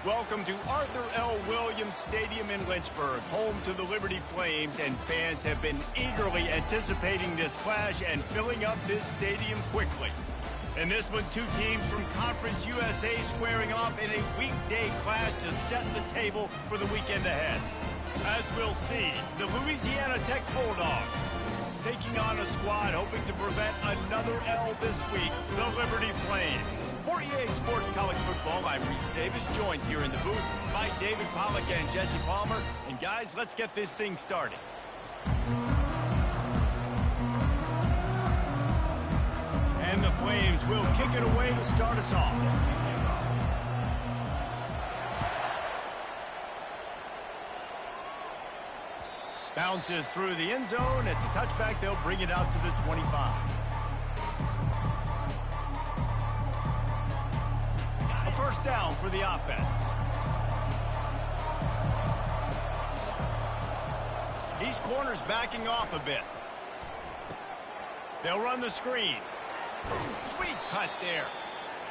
Welcome to Arthur L. Williams Stadium in Lynchburg, home to the Liberty Flames, and fans have been eagerly anticipating this clash and filling up this stadium quickly. In this one, two teams from Conference USA squaring off in a weekday clash to set the table for the weekend ahead. As we'll see, the Louisiana Tech Bulldogs taking on a squad hoping to prevent another L this week, the Liberty Flames. For EA Sports College Football, I'm Reese Davis, joined here in the booth by David Pollack and Jesse Palmer. And guys, let's get this thing started. And the Flames will kick it away to start us off. Bounces through the end zone. It's a touchback. They'll bring it out to the 25. First down for the offense. These corners backing off a bit. They'll run the screen. Sweet cut there.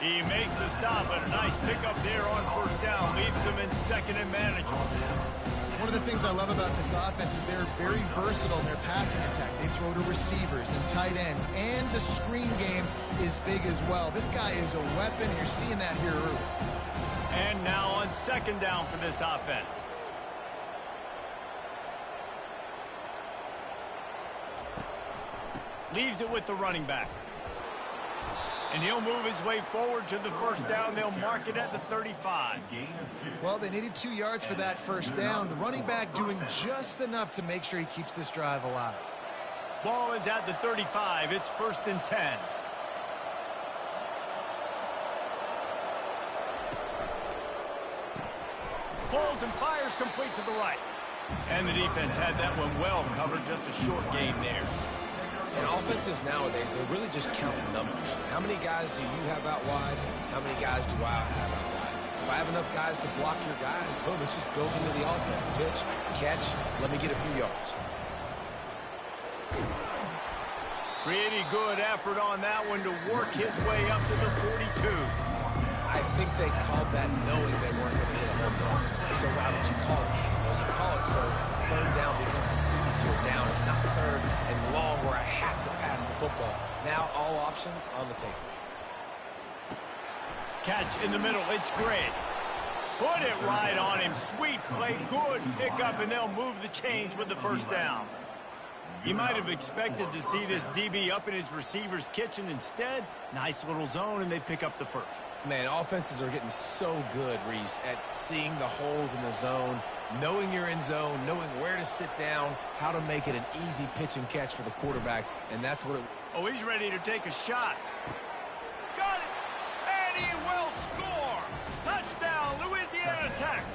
He makes the stop, but a nice pickup there on first down. Leaves them in second and manageable. One of the things I love about this offense is they're very versatile in their passing attack. They throw to receivers and tight ends, and the screen game is big as well. This guy is a weapon, and you're seeing that here early. And now on second down for this offense. Leaves it with the running back. And he'll move his way forward to the first down. They'll mark it at the 35. Well, they needed 2 yards for that first down. The running back doing just enough to make sure he keeps this drive alive. Ball is at the 35. It's 1st and 10. Pulls and fires complete to the right. And the defense had that one well covered. Just a short game there. And offenses nowadays, they're really just counting numbers. How many guys do you have out wide? How many guys do I have out wide? If I have enough guys to block your guys, boom, it just goes into the offense. Pitch, catch, let me get a few yards. Pretty good effort on that one to work his way up to the 42. I think they called that knowing they weren't going to hit a home run. So how did you call it? Well, you call it so third down becomes an easier down. It's not third and long where I have to pass the football. Now all options on the table. Catch in the middle. It's great. Put it right on him. Sweet play. Good pickup, and they'll move the chains with the first down. You might have expected to see this DB up in his receiver's kitchen. Instead, nice little zone, and they pick up the first. Man, offenses are getting so good, Reese, at seeing the holes in the zone, knowing you're in zone, knowing where to sit down, how to make it an easy pitch and catch for the quarterback, and that's what it... Oh, he's ready to take a shot. Got it! And he will score! Touchdown, Louisiana Tech!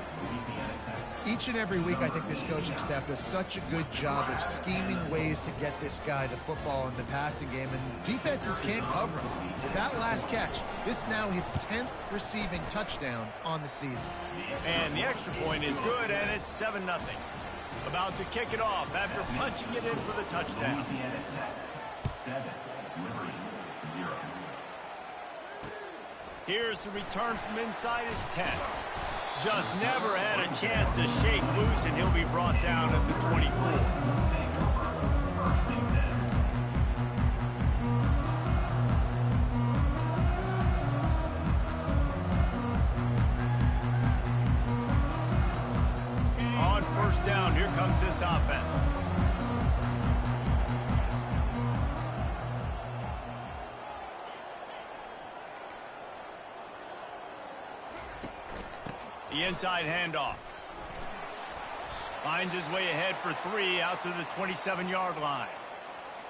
Each and every week, I think this coaching staff does such a good job of scheming ways to get this guy the football in the passing game, and defenses can't cover him. With that last catch, this now his 10th receiving touchdown on the season. And the extra point is good, and it's 7-0. About to kick it off after punching it in for the touchdown. 7, Liberty 0. Here's the return from inside his 10. Just never had a chance to shake loose, and he'll be brought down at the 24. On first down, here comes this offense. The inside handoff. Finds his way ahead for 3 out to the 27-yard line.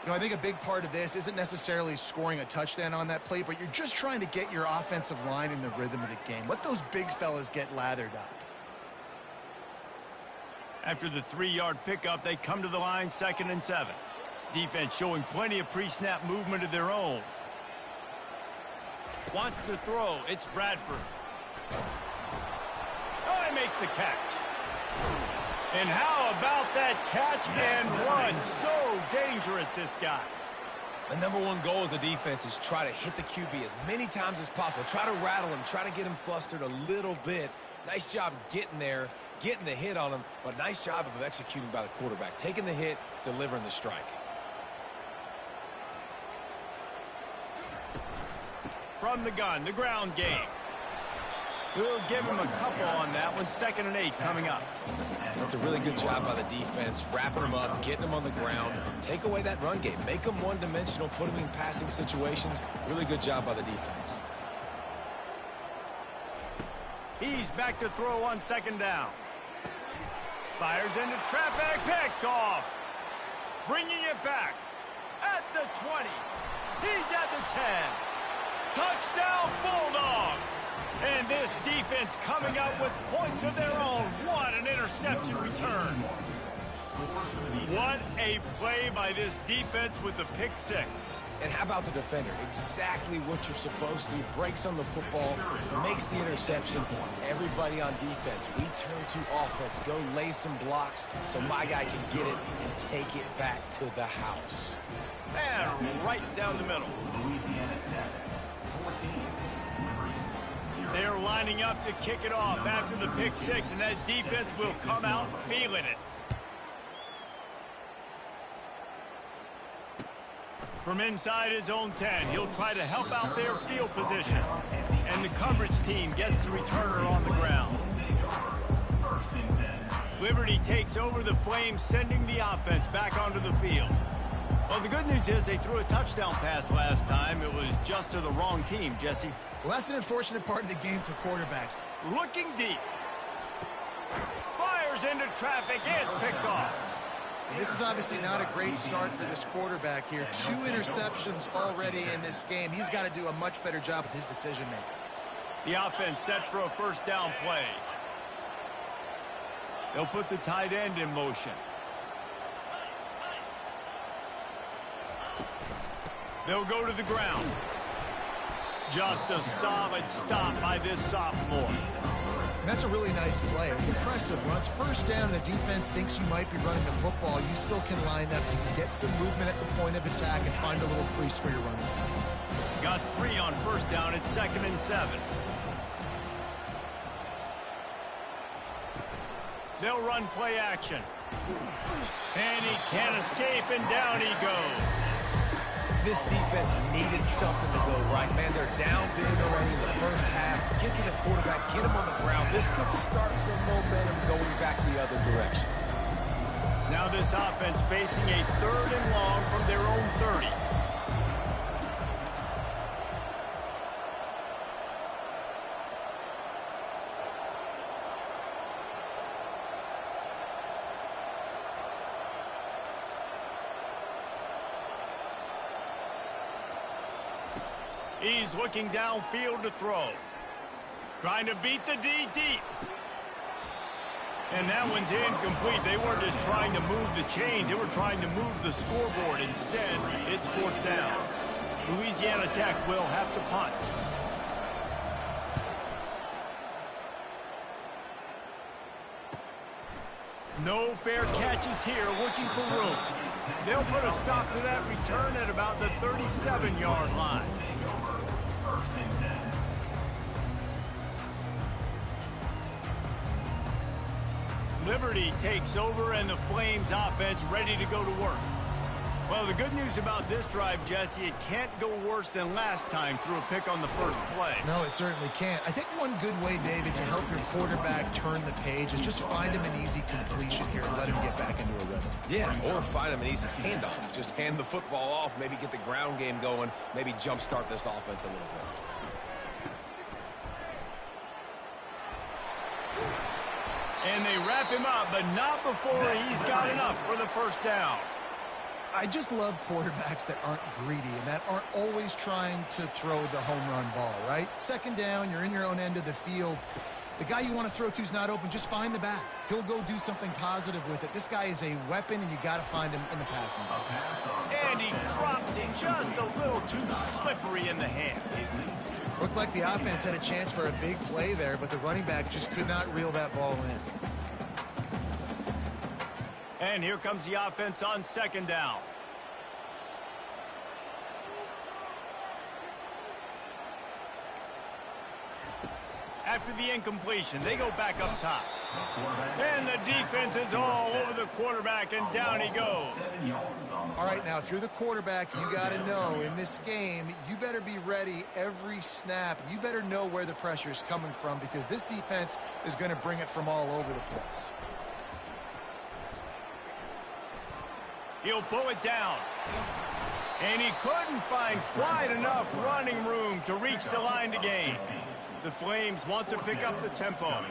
You know, I think a big part of this isn't necessarily scoring a touchdown on that play, but you're just trying to get your offensive line in the rhythm of the game. Let those big fellas get lathered up. After the 3-yard pickup, they come to the line 2nd and 7. Defense showing plenty of pre-snap movement of their own. Wants to throw. It's Bradford. Oh, he makes the catch. And how about that catch and run? So dangerous, this guy. The #1 goal as a defense is try to hit the QB as many times as possible. Try to rattle him, try to get him flustered a little bit. Nice job of getting there, getting the hit on him, but nice job of executing by the quarterback. Taking the hit, delivering the strike. From the gun, the ground game. We'll give him a couple on that one. 2nd and 8 coming up. That's a really good job by the defense, wrapping them up, getting them on the ground. Take away that run game. Make them one-dimensional, put them in passing situations. Really good job by the defense. He's back to throw on 2nd down. Fires into traffic, picked off. Bringing it back at the 20. He's at the 10. Touchdown, Bulldogs. And this defense coming up with points of their own. What an interception return. What a play by this defense with the pick 6. And how about the defender? Exactly what you're supposed to do. Breaks on the football, makes the interception. Everybody on defense, we turn to offense. Go lay some blocks so my guy can get it and take it back to the house. And right down the middle. Louisiana Tech, 14, Liberty, 0. They're lining up to kick it off after the pick 6, and that defense will come out feeling it. From inside his own 10, he'll try to help out their field position. And the coverage team gets the returner on the ground. Liberty takes over the Flames, sending the offense back onto the field. Well, the good news is they threw a touchdown pass last time. It was just to the wrong team, Jesse. Well, that's an unfortunate part of the game for quarterbacks. Looking deep. Fires into traffic. It's picked off. This is obviously not a great start for this quarterback here. 2 interceptions already in this game. He's got to do a much better job with his decision-making. The offense set for a 1st down play. They'll put the tight end in motion. They'll go to the ground. Just a solid stop by this sophomore. That's a really nice play. It's impressive. When it's 1st down and the defense thinks you might be running the football, you still can line up. You can get some movement at the point of attack and find a little crease for your running. Got 3 on 1st down. It's 2nd and 7. They'll run play action. And he can't escape, and down he goes. This defense needed something to go right, man. They're down big already in the 1st half. Get to the quarterback, get him on the ground. This could start some momentum going back the other direction. Now this offense facing a 3rd and long from their own 30. He's looking downfield to throw. Trying to beat the D deep. And that one's incomplete. They weren't just trying to move the chains. They were trying to move the scoreboard. Instead, it's 4th down. Louisiana Tech will have to punt. No fair catches here, looking for room. They'll put a stop to that return at about the 37-yard line. Liberty takes over, and the Flames offense ready to go to work. Well, the good news about this drive, Jesse, it can't go worse than last time through a pick on the 1st play. No, it certainly can't. I think one good way, David, to help your quarterback turn the page is just find him an easy completion here and let him get back into a rhythm. Yeah, or find him an easy handoff. Just hand the football off, maybe get the ground game going, maybe jumpstart this offense a little bit. And they wrap him up, but not before he's got enough for the 1st down. I just love quarterbacks that aren't greedy and that aren't always trying to throw the home run ball, right? 2nd down, you're in your own end of the field. The guy you want to throw to is not open. Just find the back. He'll go do something positive with it. This guy is a weapon, and you got to find him in the passing game. And he drops it just a little too slippery in the hand. Looked like the offense had a chance for a big play there, but the running back just could not reel that ball in. And here comes the offense on 2nd down. After the incompletion, they go back up top. And the defense is all over the quarterback, and down he goes. All right, now, if you're the quarterback, you got to know in this game, you better be ready every snap. You better know where the pressure is coming from because this defense is going to bring it from all over the place. He'll pull it down. And he couldn't find quite enough running room to reach the line to gain. The Flames want to pick up the tempo.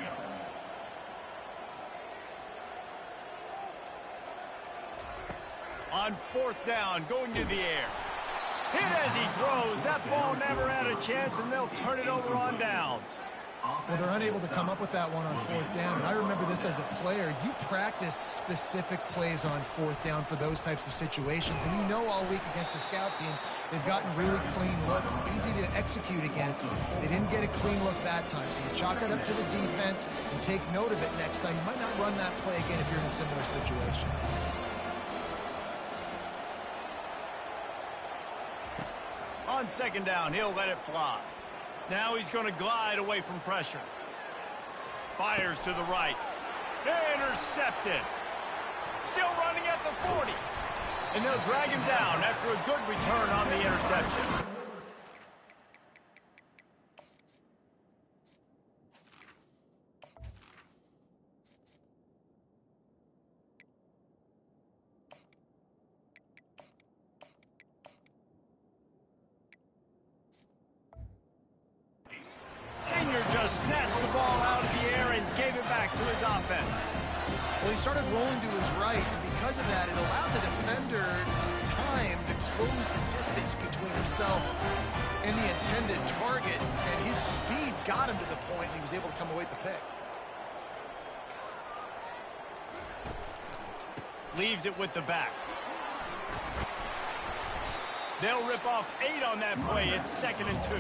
On 4th down, going to the air. Hit as he throws. That ball never had a chance, and they'll turn it over on downs. Well, they're unable to come up with that one on 4th down. And I remember this as a player. You practice specific plays on 4th down for those types of situations. And you know all week against the scout team, they've gotten really clean looks, easy to execute against. They didn't get a clean look that time. So you chalk it up to the defense and take note of it next time. You might not run that play again if you're in a similar situation. On 2nd down, he'll let it fly. Now he's going to glide away from pressure. Fires to the right. Intercepted. Still running at the 40. And they'll drag him down after a good return on the interception. Just snatched the ball out of the air and gave it back to his offense. Well, he started rolling to his right, and because of that, it allowed the defender some time to close the distance between himself and the intended target, and his speed got him to the point, and he was able to come away with the pick. Leaves it with the back. They'll rip off 8 on that play. It's 2nd and 2.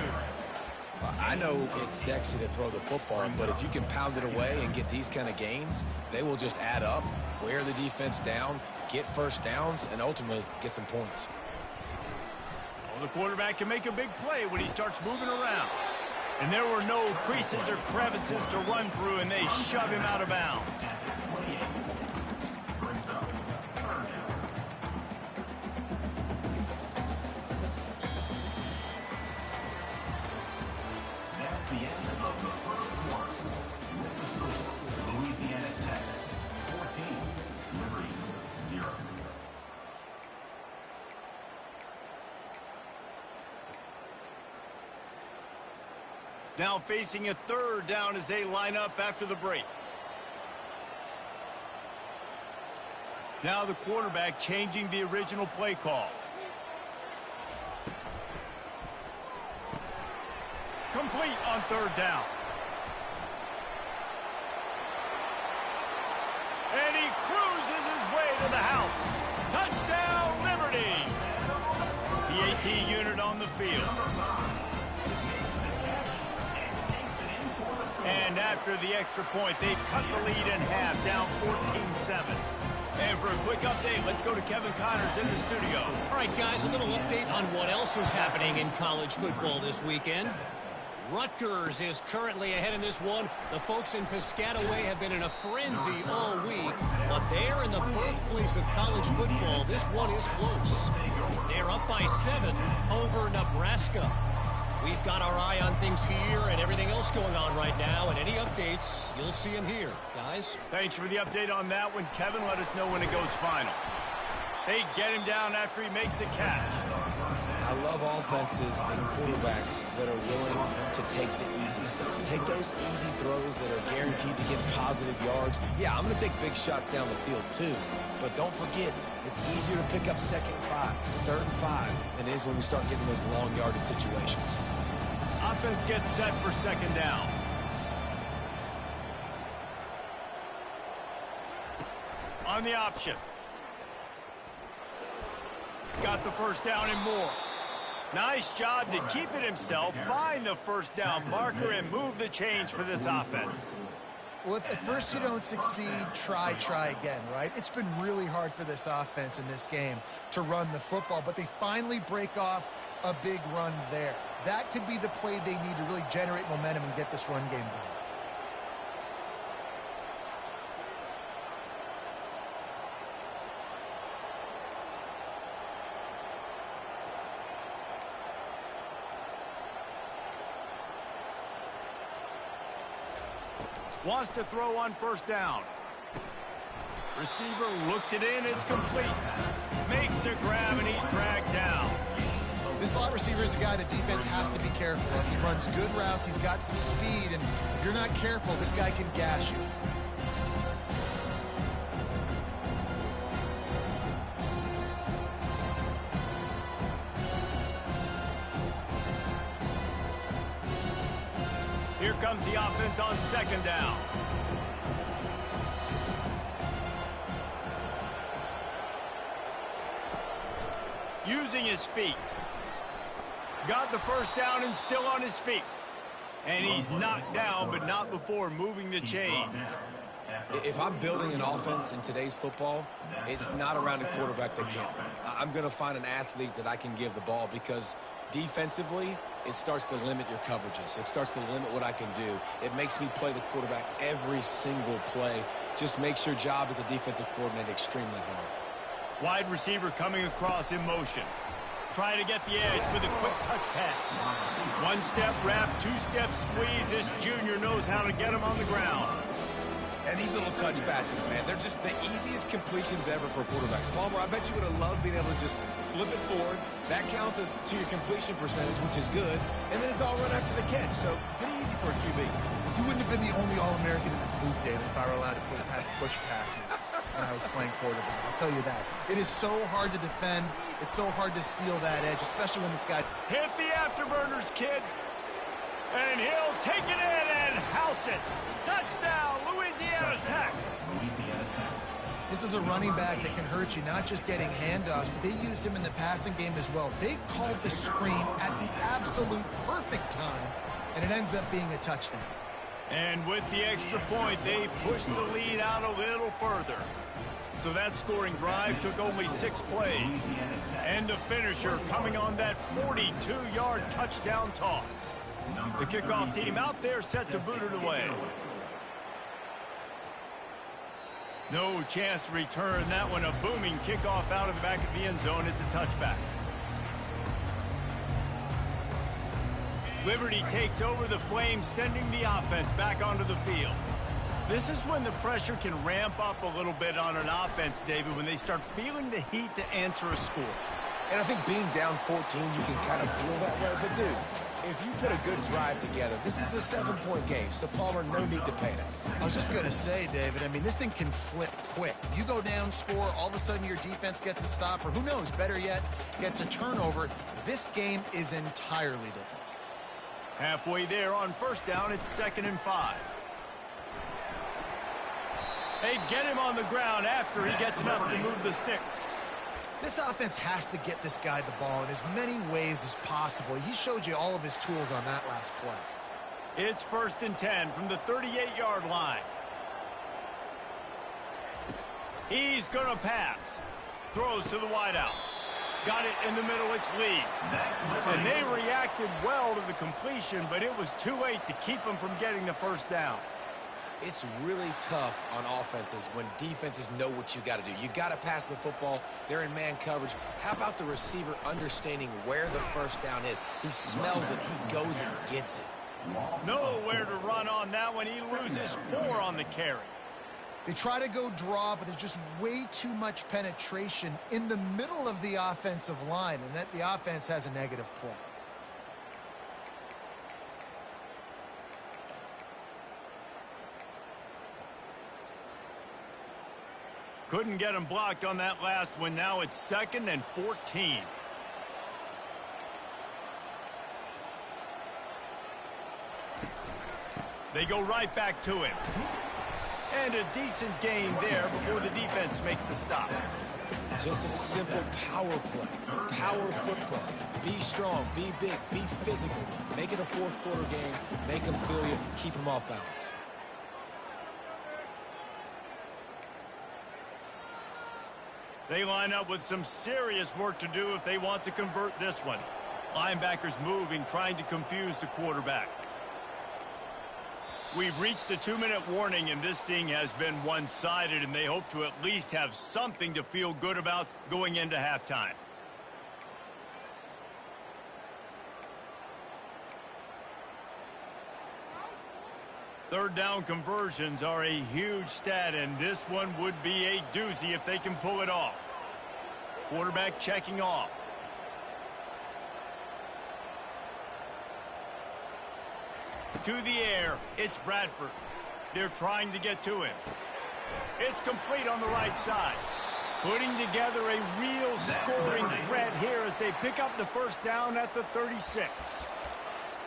I know it's sexy to throw the football, but if you can pound it away and get these kind of gains, they will just add up, wear the defense down, get 1st downs, and ultimately get some points. Well, the quarterback can make a big play when he starts moving around. And there were no creases or crevices to run through, and they shove him out of bounds. The end of the first quarter. With the score, Louisiana Tech 14, Liberty 0. Now facing a 3rd down as they line up after the break. Now the quarterback changing the original play call. Complete on 3rd down. And he cruises his way to the house. Touchdown, Liberty! The AT unit on the field. And after the extra point, they've cut the lead in half, down 14-7. And for a quick update, let's go to Kevin Connors in the studio. All right, guys, a little update on what else is happening in college football this weekend. Rutgers is currently ahead in this one. The folks in Piscataway have been in a frenzy all week, but they're in the birthplace of college football. This one is close. They're up by 7 over Nebraska. We've got our eye on things here and everything else going on right now, and any updates, you'll see them here, guys. Thanks for the update on that one, Kevin. Let us know when it goes final. They get him down after he makes a catch. I love offenses and quarterbacks that are willing to take the easy stuff. Take those easy throws that are guaranteed to get positive yards. Yeah, I'm going to take big shots down the field too. But don't forget, it's easier to pick up 2nd and 5, 3rd and 5 than it is when we start getting those long yardage situations. Offense gets set for 2nd down. On the option. Got the 1st down and more. Nice job to keep it himself, find the 1st down marker, and move the change for this offense. Well, if at first you don't succeed, try again, right? It's been really hard for this offense in this game to run the football, but they finally break off a big run there. that could be the play they need to really generate momentum and get this run game going. Wants to throw on first down. Receiver looks it in. It's complete. Makes a grab, and he's dragged down. This slot receiver is a guy the defense has to be careful of. He runs good routes. He's got some speed, and if you're not careful, this guy can gash you. Here comes the offense on second down. Using his feet. Got the first down and still on his feet. And he's knocked down, but not before moving the chains. If I'm building an offense in today's football, it's not around a quarterback that can't run. I'm going to find an athlete that I can give the ball because defensively, it starts to limit your coverages. It starts to limit what I can do. It makes me play the quarterback every single play. Just makes your job as a defensive coordinator extremely hard. Wide receiver coming across in motion. Trying to get the edge with a quick touch pass. One-step wrap, two-step squeeze. This junior knows how to get him on the ground. And these little touch passes, man, they're just the easiest completions ever for quarterbacks. Palmer, I bet you would have loved being able to just flip it forward. That counts as to your completion percentage, which is good. And then it's all run after the catch, so pretty easy for a QB. You wouldn't have been the only All-American in this booth, David, if I were allowed to push passes when I was playing quarterback. I'll tell you that. It is so hard to defend. It's so hard to seal that edge, especially when this guy... Hit the afterburners, kid. And he'll take it in and house it. Touchdown, Louisiana Tech. This is a running back that can hurt you, not just getting handoffs, but they use him in the passing game as well. They called the screen at the absolute perfect time, and it ends up being a touchdown. And with the extra point, they pushed the lead out a little further. So that scoring drive took only 6 plays. And the finisher coming on that 42-yard touchdown toss. The kickoff team out there set to boot it away. No chance to return that one. A booming kickoff out of the back of the end zone. It's a touchback. Liberty takes over the Flames, sending the offense back onto the field. This is when the pressure can ramp up a little bit on an offense, David, when they start feeling the heat to answer a score. And I think being down 14, you can kind of feel that way. But, dude, if you put a good drive together, this is a 7-point game, so Palmer, no need to panic. I was just going to say, David, I mean, this thing can flip quick. You go down, score, all of a sudden your defense gets a stop, or who knows, better yet, gets a turnover. This game is entirely different. Halfway there on first down, it's 2nd and 5. They get him on the ground after he gets enough to move the sticks. This offense has to get this guy the ball in as many ways as possible. He showed you all of his tools on that last play. It's 1st and 10 from the 38-yard line. He's going to pass. Throws to the wideout. Got it in the middle, it's Lee. And they reacted well to the completion, but it was too late to keep them from getting the first down. It's really tough on offenses when defenses know what you got to do. You got to pass the football. They're in man coverage. How about the receiver understanding where the first down is? He smells it. He goes and gets it. Nowhere to run on that one. He loses 4 on the carry. They try to go draw, but there's just way too much penetration in the middle of the offensive line, and that the offense has a negative play. Couldn't get him blocked on that last one. Now it's 2nd and 14. They go right back to him. And a decent gain there before the defense makes the stop. Just a simple power play, power football. Be strong, be big, be physical. Make it a 4th quarter game. Make them feel you, keep them off balance. They line up with some serious work to do if they want to convert this one. Linebackers moving, trying to confuse the quarterback. We've reached the 2-minute warning, and this thing has been one-sided, and they hope to at least have something to feel good about going into halftime. Third down conversions are a huge stat, and this one would be a doozy if they can pull it off. Quarterback checking off. To the air, it's Bradford. They're trying to get to him. It's complete on the right side. Putting together a real scoring threat here as they pick up the first down at the 36.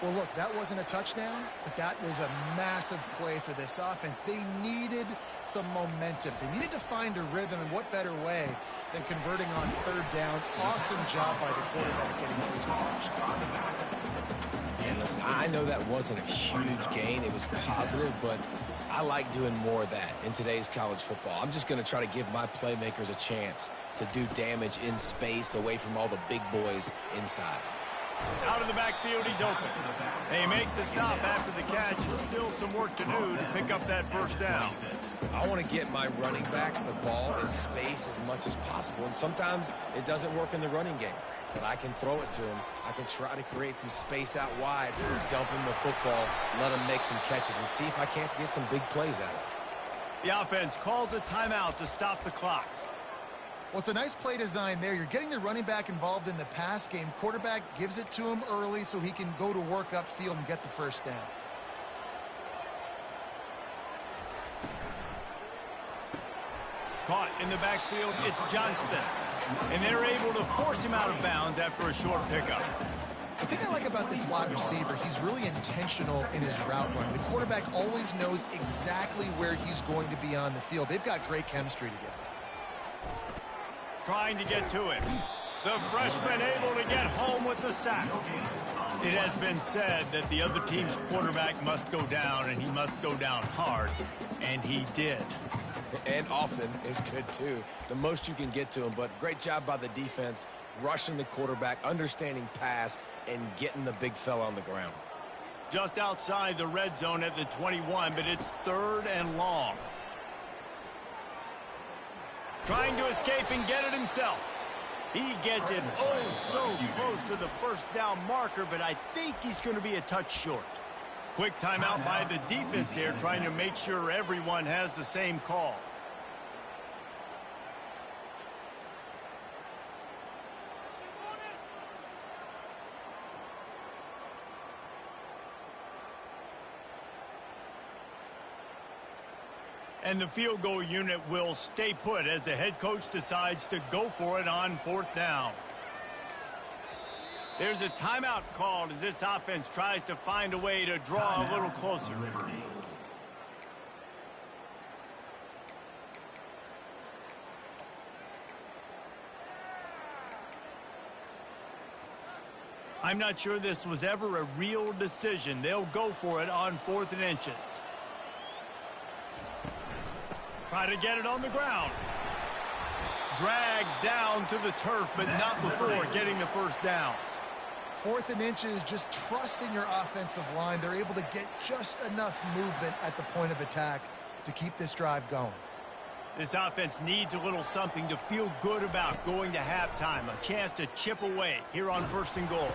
Well, look, that wasn't a touchdown, but that was a massive play for this offense. They needed some momentum. They needed to find a rhythm, and what better way than converting on third down. Awesome job by the quarterback getting those conversions. And listen, I know that wasn't a huge gain. It was positive, but I like doing more of that in today's college football. I'm just going to try to give my playmakers a chance to do damage in space away from all the big boys inside. Out of the backfield, he's open. They make the stop after the catch, and still some work to do to pick up that first down. I want to get my running backs the ball in space as much as possible, and sometimes it doesn't work in the running game. But I can throw it to them. I can try to create some space out wide, dump him the football, let him make some catches, and see if I can't get some big plays out of it. The offense calls a timeout to stop the clock. Well, it's a nice play design there. You're getting the running back involved in the pass game. Quarterback gives it to him early so he can go to work upfield and get the first down. Caught in the backfield, it's Johnston. And they're able to force him out of bounds after a short pickup. The thing I like about this slot receiver, he's really intentional in his route run. The quarterback always knows exactly where he's going to be on the field. They've got great chemistry together. Trying to get to him. The freshman able to get home with the sack. It has been said that the other team's quarterback must go down, and he must go down hard, and he did. And often is good, too. The most you can get to him, but great job by the defense, rushing the quarterback, understanding pass, and getting the big fella on the ground. Just outside the red zone at the 21, but it's third and long. Trying to escape and get it himself. He gets it so close to the first down marker, but I think he's going to be a touch short. Quick timeout by the defense there, trying to make sure everyone has the same call. And the field goal unit will stay put as the head coach decides to go for it on fourth down. There's a timeout called as this offense tries to find a way to draw a little closer. I'm not sure this was ever a real decision. They'll go for it on 4th and inches. Try to get it on the ground. Dragged down to the turf, but not before getting the first down. 4th and inches, just trusting your offensive line. They're able to get just enough movement at the point of attack to keep this drive going. This offense needs a little something to feel good about going to halftime. A chance to chip away here on 1st and goal.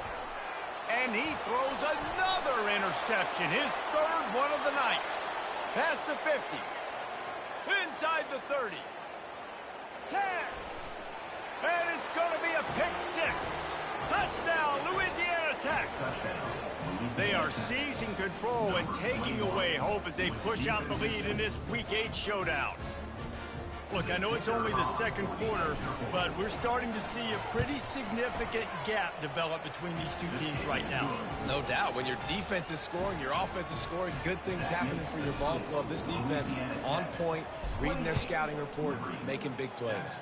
And he throws another interception. His third one of the night. Past the 50. Inside the 30. 10. And it's going to be a pick 6. Touchdown, Louisiana Tech. They are seizing control and taking away hope as they push out the lead in this Week 8 showdown. Look, I know it's only the second quarter, but we're starting to see a pretty significant gap develop between these two teams right now. No doubt. When your defense is scoring, your offense is scoring, good things happening for your ball club. This defense on point, reading their scouting report, making big plays.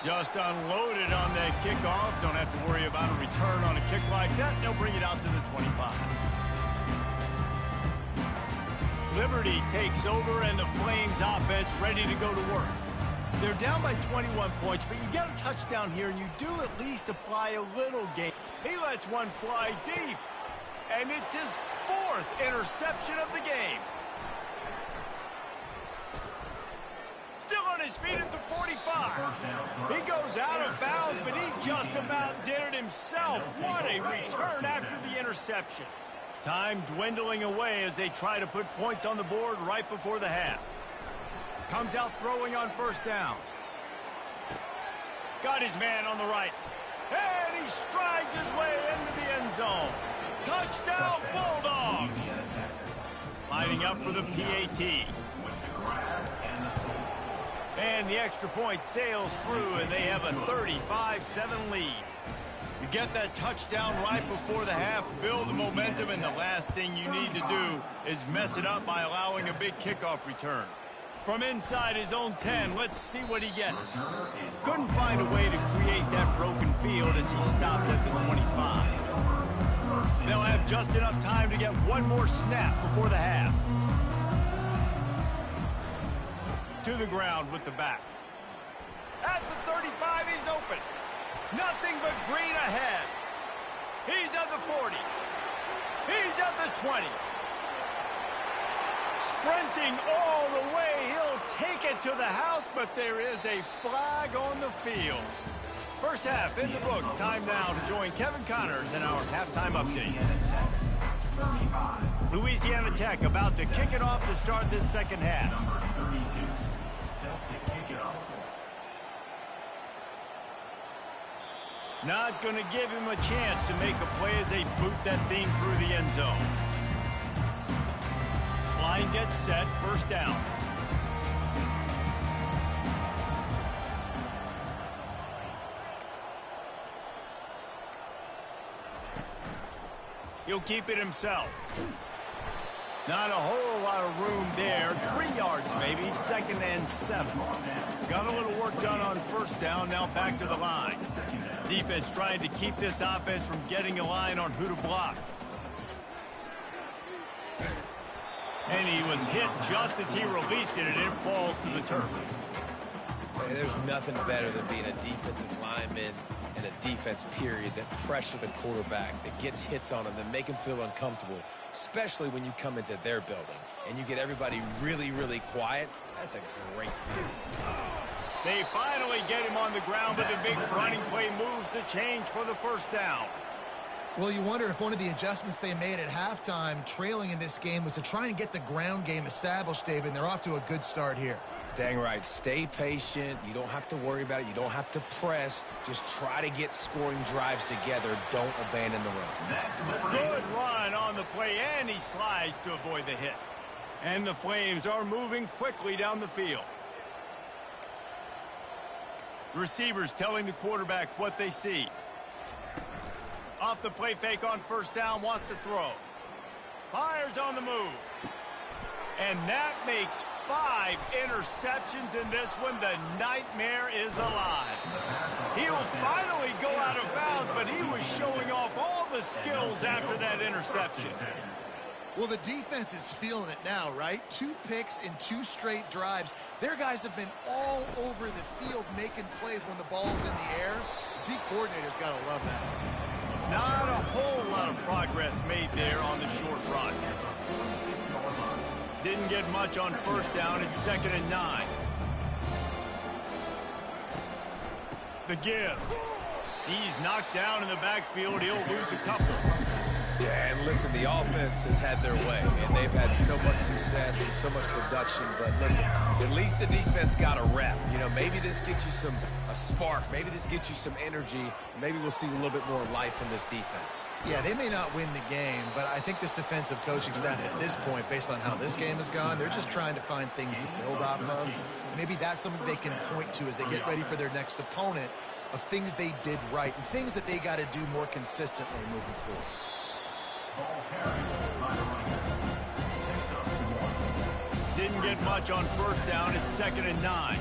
Just unloaded on that kickoff. Don't have to worry about a return on a kick like that. They'll bring it out to the 25. Liberty takes over, and the Flames offense ready to go to work. They're down by 21 points, but you get a touchdown here, and you do at least apply a little game. He lets one fly deep, and it's his 4th interception of the game. Still on his feet at the 45. He goes out of bounds, but he just about did it himself. What a return after the interception. Time dwindling away as they try to put points on the board right before the half. Comes out throwing on first down. Got his man on the right. And he strides his way into the end zone. Touchdown, Bulldogs! Lining up for the PAT. And the extra point sails through, and they have a 35-7 lead. You get that touchdown right before the half, build the momentum, and the last thing you need to do is mess it up by allowing a big kickoff return. From inside his own 10, let's see what he gets. Couldn't find a way to create that broken field as he stopped at the 25. They'll have just enough time to get one more snap before the half. To the ground with the back. At the 35, he's open. Nothing but green ahead. He's at the 40. He's at the 20. Sprinting all the way, he'll take it to the house, but there is a flag on the field. First half in the books. Time now to join Kevin Connors in our halftime update. Louisiana Tech about to kick it off to start this second half. Not going to give him a chance to make a play as they boot that thing through the end zone. Line gets set, first down. He'll keep it himself. Not a whole lot of room there. 3 yards maybe, 2nd and 7. Got a little work done on first down, now back to the line. Defense trying to keep this offense from getting a line on who to block. And he was hit just as he released it, and it falls to the turf. Hey, there's nothing better than being a defensive lineman and a defense period that pressure the quarterback, that gets hits on him, that make him feel uncomfortable, especially when you come into their building and you get everybody really, really quiet. That's a great feeling. They finally get him on the ground, but the big running play moves the change for the first down. Well, you wonder if one of the adjustments they made at halftime, trailing in this game, was to try and get the ground game established, David, and they're off to a good start here. Dang right. Stay patient. You don't have to worry about it. You don't have to press. Just try to get scoring drives together. Don't abandon the run. Good run on the play, and he slides to avoid the hit. And the Flames are moving quickly down the field. Receivers telling the quarterback what they see. Off the play fake on first down, wants to throw. Fires on the move. And that makes 5 interceptions in this one. The nightmare is alive. He'll finally go out of bounds, but he was showing off all the skills after that interception. Well, the defense is feeling it now, right? 2 picks in 2 straight drives. Their guys have been all over the field making plays when the ball's in the air. D coordinator's got to love that. Not a whole lot of progress made there on the short run. Didn't get much on first down. It's 2nd and 9. The give. He's knocked down in the backfield. He'll lose a couple. Yeah, and listen, the offense has had their way, and they've had so much success and so much production. But listen, at least the defense got a rep. You know, maybe this gets you a spark. Maybe this gets you some energy. Maybe we'll see a little bit more life from this defense. Yeah, they may not win the game, but I think this defensive coaching staff at this point, based on how this game has gone, they're just trying to find things to build off of. Maybe that's something they can point to as they get ready for their next opponent, of things they did right and things that they got to do more consistently moving forward. Didn't get much on first down. It's 2nd and 9.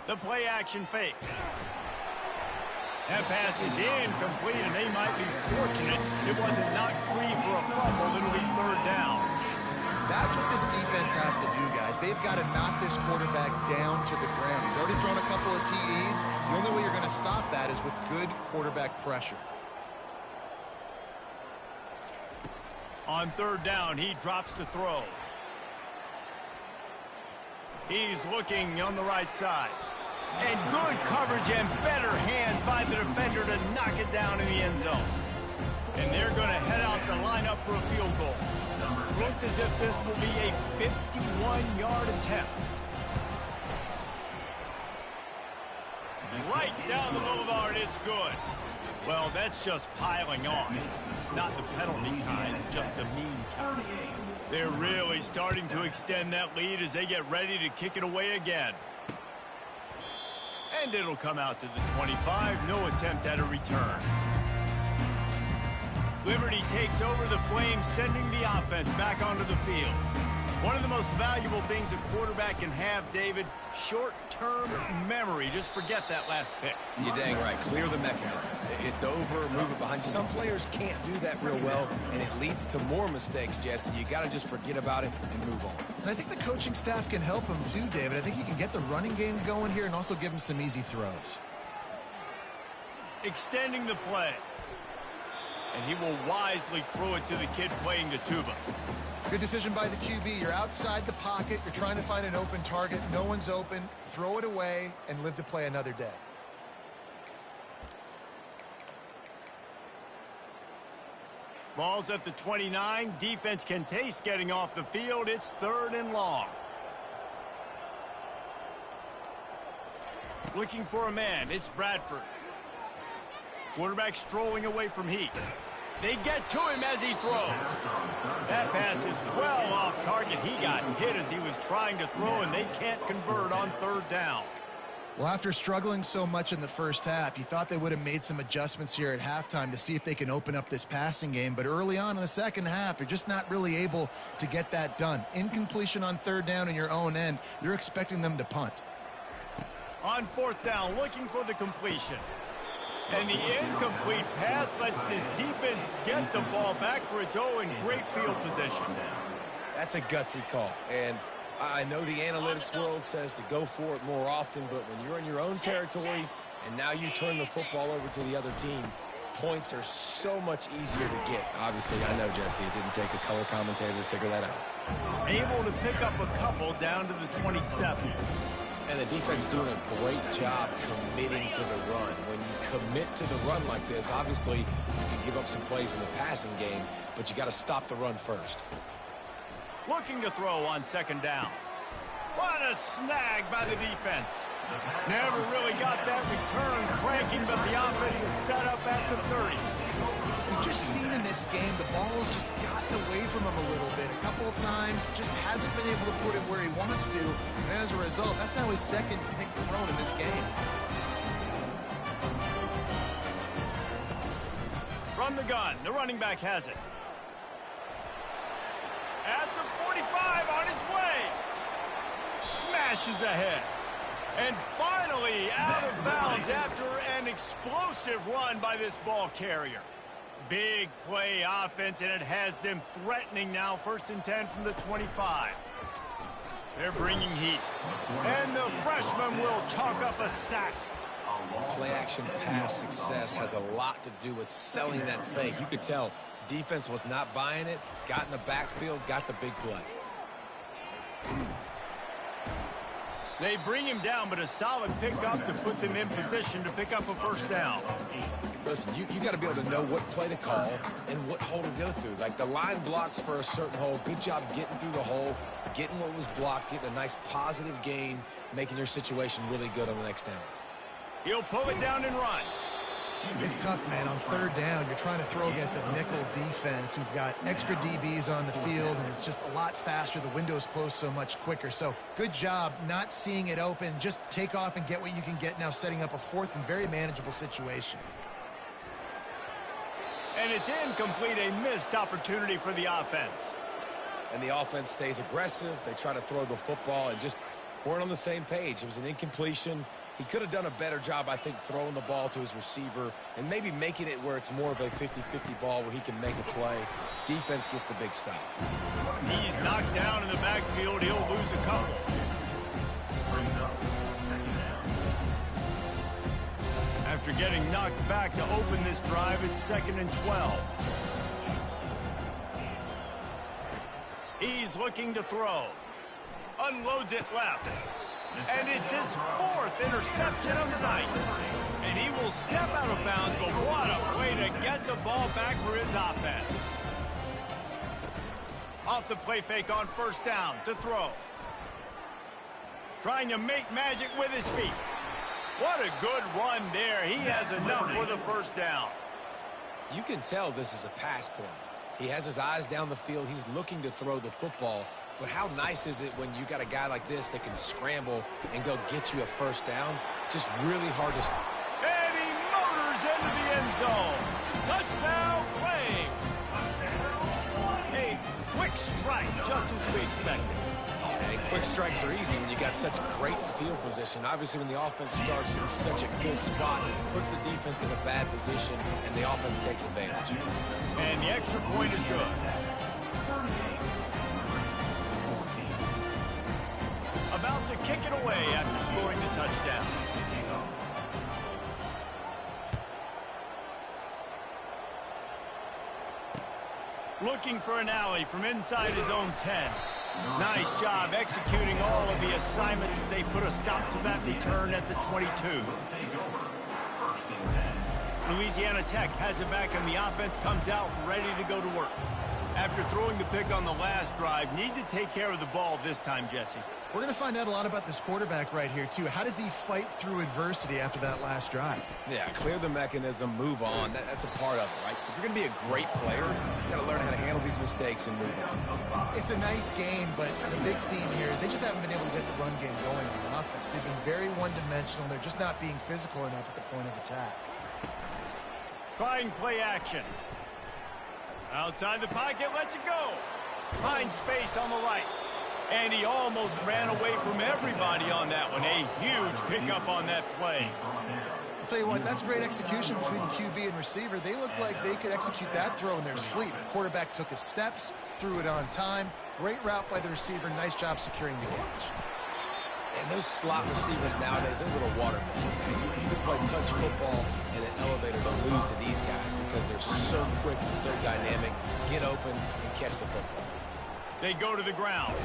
The play action fake. That pass is incomplete, and they might be fortunate it wasn't knocked free for a fumble. It'll be third down. That's what this defense has to do, guys. They've got to knock this quarterback down to the ground. He's already thrown a couple of TDs. The only way you're going to stop that is with good quarterback pressure. On third down, he drops to throw. He's looking on the right side. And good coverage and better hands by the defender to knock it down in the end zone. And they're going to head out the lineup for a field goal. Looks as if this will be a 51-yard attempt. Right down the boulevard, it's good. Well, that's just piling on. Not the penalty kind, just the mean kind. They're really starting to extend that lead as they get ready to kick it away again. And it'll come out to the 25. No attempt at a return. Liberty takes over the Flames, sending the offense back onto the field. One of the most valuable things a quarterback can have, David, short-term memory. Just forget that last pick. You're dang right. Clear the mechanism. It's over, move it behind you. Some players can't do that real well, and it leads to more mistakes, Jesse. You got to just forget about it and move on. And I think the coaching staff can help him too, David. I think you can get the running game going here and also give him some easy throws. Extending the play. And he will wisely throw it to the kid playing the tuba. Good decision by the QB. You're outside the pocket. You're trying to find an open target. No one's open. Throw it away and live to play another day. Ball's at the 29. Defense can taste getting off the field. It's third and long. Looking for a man. It's Bradford. Quarterback strolling away from heat. They get to him as he throws. That pass is well off target. He got hit as he was trying to throw, and they can't convert on third down. Well, after struggling so much in the first half, you thought they would have made some adjustments here at halftime to see if they can open up this passing game. But early on in the second half, they're just not really able to get that done. Incompletion on third down in your own end, you're expecting them to punt. On fourth down, looking for the completion. And the incomplete pass lets this defense get the ball back for its own great field position. That's a gutsy call. And I know the analytics world says to go for it more often, but when you're in your own territory and now you turn the football over to the other team, points are so much easier to get. Obviously, I know, Jesse, it didn't take a color commentator to figure that out. Able to pick up a couple down to the 27. And the defense doing a great job committing to the run. When you commit to the run like this, obviously you can give up some plays in the passing game, but you got to stop the run first. Looking to throw on second down. What a snag by the defense. Never really got that return cranking, but the offense is set up at the 30. We've just seen in this game the ball has just gotten away from him a little bit. A couple of times, just hasn't been able to put it where he wants to. And as a result, that's now his second pick thrown in this game. From the gun, the running back has it. At the 45, on its way. Smashes ahead. And finally out of bounds after an explosive run by this ball carrier. Big play offense, and it has them threatening now. First and 10 from the 25. They're bringing heat. And the freshman will chalk up a sack. Play-action pass success has a lot to do with selling that fake. You could tell defense was not buying it, got in the backfield, got the big play. They bring him down, but a solid pickup to put them in position to pick up a first down. Listen, you got to be able to know what play to call and what hole to go through. Like the line blocks for a certain hole. Good job getting through the hole, getting what was blocked, getting a nice positive gain, making your situation really good on the next down. He'll pull it down and run. It's tough, man. On third down, you're trying to throw against a nickel defense who've got extra DBs on the field, and it's just a lot faster. The window's closed so much quicker. So good job not seeing it open. Just take off and get what you can get now, setting up a fourth and very manageable situation. And it's incomplete, a missed opportunity for the offense. And the offense stays aggressive. They try to throw the football and just weren't on the same page. It was an incompletion. He could have done a better job, I think, throwing the ball to his receiver and maybe making it where it's more of a 50-50 ball where he can make a play. Defense gets the big stop. He's knocked down in the backfield. He'll lose a couple. After getting knocked back to open this drive, it's 2nd and 12. He's looking to throw. Unloads it left. And it's his 4th interception of the night. And he will step out of bounds, but what a way to get the ball back for his offense. Off the play fake on 1st down to throw. Trying to make magic with his feet. What a good run there. He has enough for the 1st down. You can tell this is a pass play. He has his eyes down the field. He's looking to throw the football. But how nice is it when you got a guy like this that can scramble and go get you a 1st down? Just really hard to... And he motors into the end zone. Touchdown play. A quick strike, just as we expected. And quick strikes are easy when you got such great field position. Obviously, when the offense starts in such a good spot, it puts the defense in a bad position, and the offense takes advantage. And the extra point is good. About to kick it away after scoring the touchdown. Looking for an alley from inside his own 10. Nice job executing all of the assignments as they put a stop to that return at the 22. Louisiana Tech has it back and the offense comes out ready to go to work. After throwing the pick on the last drive, need to take care of the ball this time, Jesse. We're going to find out a lot about this quarterback right here, too. How does he fight through adversity after that last drive? Yeah, clear the mechanism, move on. That's a part of it, right? If you're going to be a great player, you got to learn how to handle these mistakes and move on. It's a nice game, but the big theme here is they just haven't been able to get the run game going on offense. They've been very one-dimensional. They're just not being physical enough at the point of attack. Trying play action. Outside the pocket, lets it go. Finds space on the right. And he almost ran away from everybody on that one. A huge pickup on that play. I'll tell you what, that's great execution between the QB and receiver. They look like they could execute that throw in their sleep. Quarterback took his steps, threw it on time. Great route by the receiver. Nice job securing the catch. And those slot receivers nowadays, they're little watermelons, man. You can play touch football in an elevator to lose to these guys because they're so quick and so dynamic. Get open and catch the football. They go to the ground.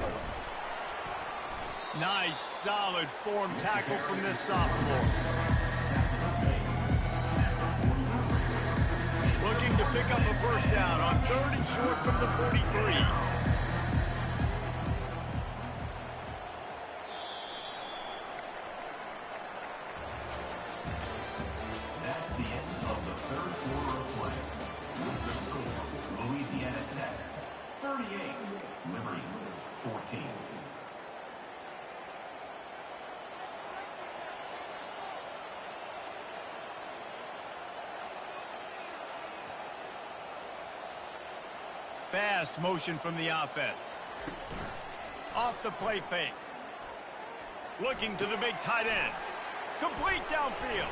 Nice, solid form tackle from this sophomore. Looking to pick up a 1st down on 3rd and short from the 43. That's the end of the 3rd quarter of play. With the score, Louisiana Tech 38, Liberty 14. Fast motion from the offense. Off the play fake. Looking to the big tight end. Complete downfield.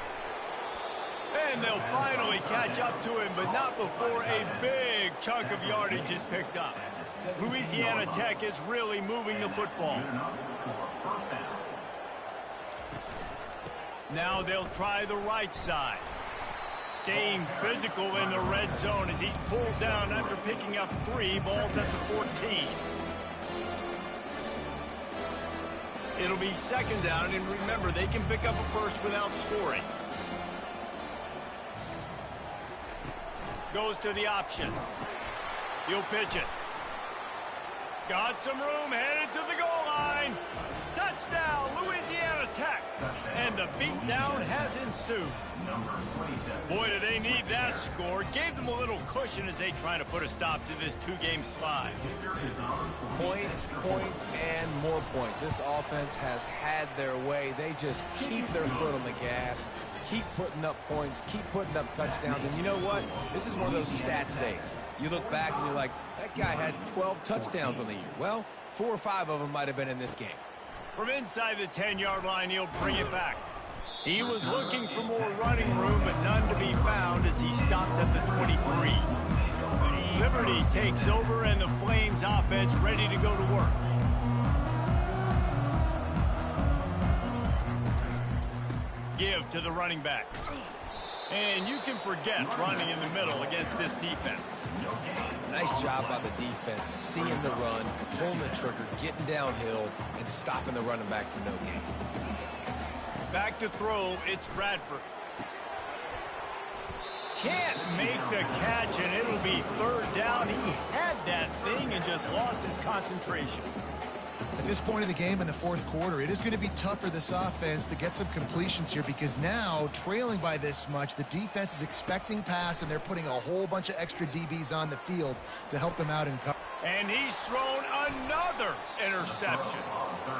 And they'll finally catch up to him, but not before a big chunk of yardage is picked up. Louisiana Tech is really moving the football. Now they'll try the right side. Staying physical in the red zone as he's pulled down after picking up 3 balls at the 14. It'll be 2nd down, and remember, they can pick up a 1st without scoring. Goes to the option. He'll pitch it. Got some room, headed to the goal line. Touchdown, Louisiana Tech. And the beatdown has ensued. Boy, do they need that score. Gave them a little cushion as they try to put a stop to this 2-game slide. Points, points, and more points. This offense has had their way. They just keep their foot on the gas, keep putting up points, keep putting up touchdowns. And you know what? This is one of those stats days. You look back and you're like, that guy had 12 touchdowns on the year. Well, 4 or 5 of them might have been in this game. From inside the 10-yard line, he'll bring it back. He was looking for more running room, but none to be found as he stopped at the 23. Liberty takes over, and the Flames offense ready to go to work. Give to the running back. And you can forget running in the middle against this defense. Nice job by the defense, seeing the run, pulling the trigger, getting downhill, and stopping the running back for no gain. Back to throw, it's Bradford. Can't make the catch, and it'll be third down. He had that thing and just lost his concentration. At this point in the game in the fourth quarter, it is going to be tough for this offense to get some completions here because now, trailing by this much, the defense is expecting pass, and they're putting a whole bunch of extra DBs on the field to help them out in coverage. And he's thrown another interception.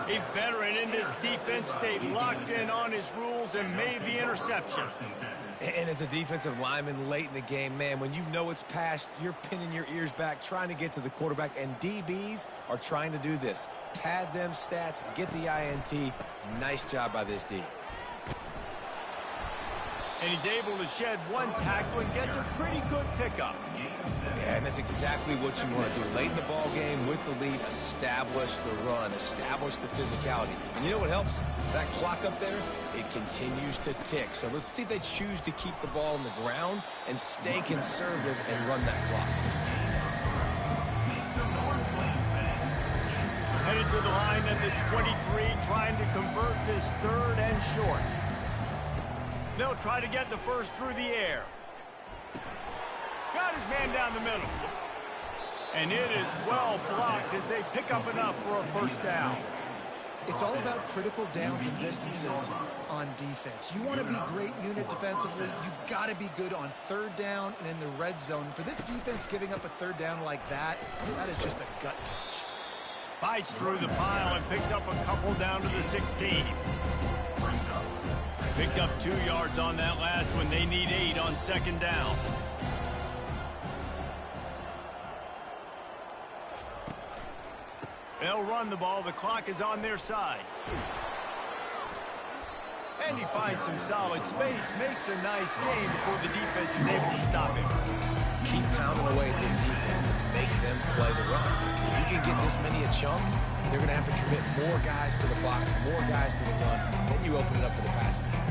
A veteran in this defense stayed locked in on his rules and made the interception. And as a defensive lineman late in the game, man, when you know it's past, you're pinning your ears back, trying to get to the quarterback, and DBs are trying to do this. Pad them stats, get the INT. Nice job by this D. And he's able to shed one tackle and gets a pretty good pickup. Yeah, and that's exactly what you want to do. Late in the ball game with the lead, establish the run, establish the physicality. And you know what helps? That clock up there, it continues to tick. So let's see if they choose to keep the ball on the ground and stay conservative and run that clock. Headed to the line at the 23, trying to convert this third and short. They'll try to get the first through the air. Got his man down the middle. And it is well blocked as they pick up enough for a first down. It's all about critical downs and distances on defense. You want to be great unit defensively, you've got to be good on third down and in the red zone. For this defense giving up a third down like that, that is just a gut punch. Fights through the pile and picks up a couple down to the 16. Picked up 2 yards on that last one. They need 8 on second down. They'll run the ball. The clock is on their side. And he finds some solid space, makes a nice gain before the defense is able to stop him. Keep pounding away at this defense and make them play the run. If you can get this many a chunk, they're going to have to commit more guys to the box, more guys to the run. Then you open it up for the passing game.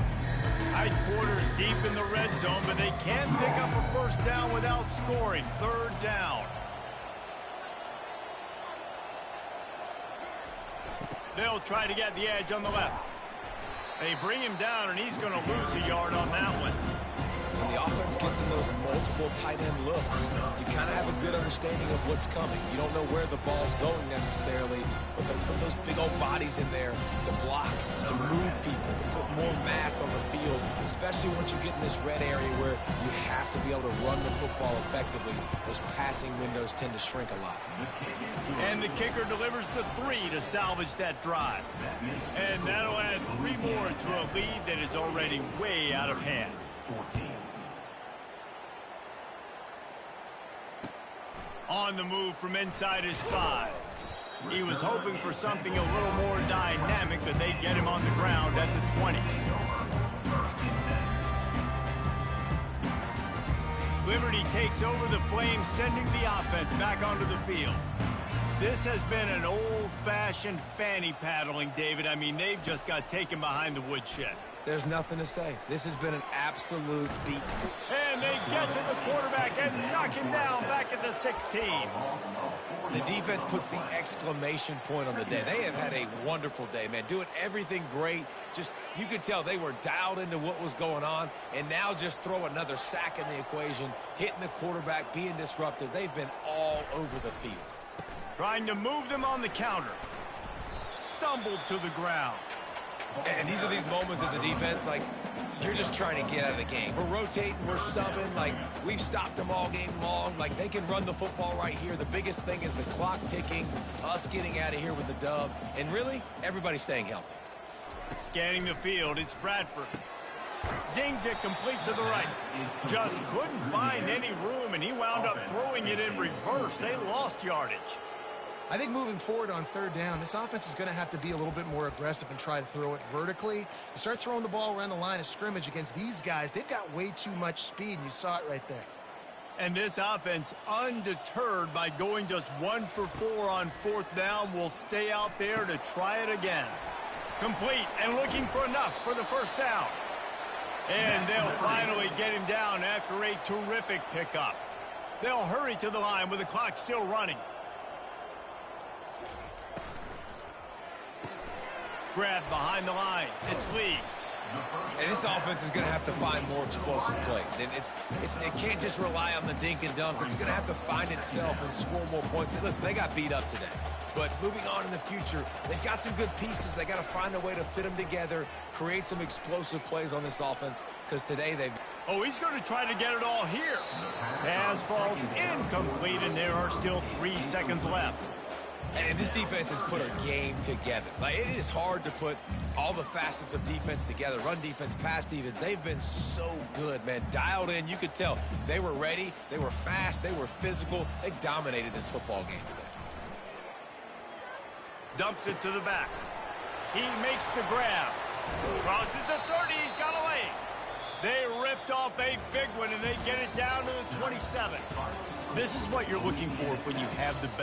Tight quarters deep in the red zone, but they can't pick up a first down without scoring. Third down. They'll try to get the edge on the left. They bring him down, and he's going to lose a yard on that one. When the offense gets in those multiple tight end looks, you kind of have a good understanding of what's coming. You don't know where the ball's going necessarily, but they put those big old bodies in there to block, to move people, to put more mass on the field, especially once you get in this red area where you have to be able to run the football effectively. Those passing windows tend to shrink a lot. And the kicker delivers the 3 to salvage that drive. And that'll add 3 more to a lead that is already way out of hand. 14. On the move from inside his 5. He was hoping for something a little more dynamic, but they get him on the ground at the 20. Liberty takes over the Flames, sending the offense back onto the field. This has been an old-fashioned fanny paddling, David. I mean, they've just got taken behind the woodshed. There's nothing to say. This has been an absolute beat. And they get to the quarterback and knock him down back at the 16. The defense puts the exclamation point on the day. They have had a wonderful day, man. Doing everything great. Just, you could tell they were dialed into what was going on. And now just throw another sack in the equation, hitting the quarterback, being disruptive. They've been all over the field. Trying to move them on the counter. Stumbled to the ground. And these are these moments as a defense, like, you're just trying to get out of the game. We're rotating, we're subbing, like, we've stopped them all game long. Like, they can run the football right here. The biggest thing is the clock ticking, us getting out of here with the dub, and really, everybody staying healthy. Scanning the field, it's Bradford. Zings it complete to the right. Just couldn't find any room, and he wound up throwing it in reverse. They lost yardage. I think moving forward on third down, this offense is going to have to be a little bit more aggressive and try to throw it vertically. You start throwing the ball around the line of scrimmage against these guys, they've got way too much speed, and you saw it right there. And this offense, undeterred by going just 1 for 4 on fourth down, will stay out there to try it again. Complete and looking for enough for the first down. And they'll finally get him down after a terrific pickup. They'll hurry to the line with the clock still running. Grab behind the line. It's Lee. And this offense is going to have to find more explosive plays. And it can't just rely on the dink and dunk. It's going to have to find itself and score more points. And listen, they got beat up today. But moving on in the future, they've got some good pieces. They got to find a way to fit them together, create some explosive plays on this offense, because today they've... Oh, he's going to try to get it all here. Pass falls incomplete, and there are still 3 seconds left. And this defense has put a game together. Like, it is hard to put all the facets of defense together. Run defense, pass defense. They've been so good, man. Dialed in. You could tell they were ready. They were fast. They were physical. They dominated this football game today. Dumps it to the back. He makes the grab. Crosses the 30. He's got a leg. They ripped off a big one, and they get it down to the 27. This is what you're looking for when you have the best.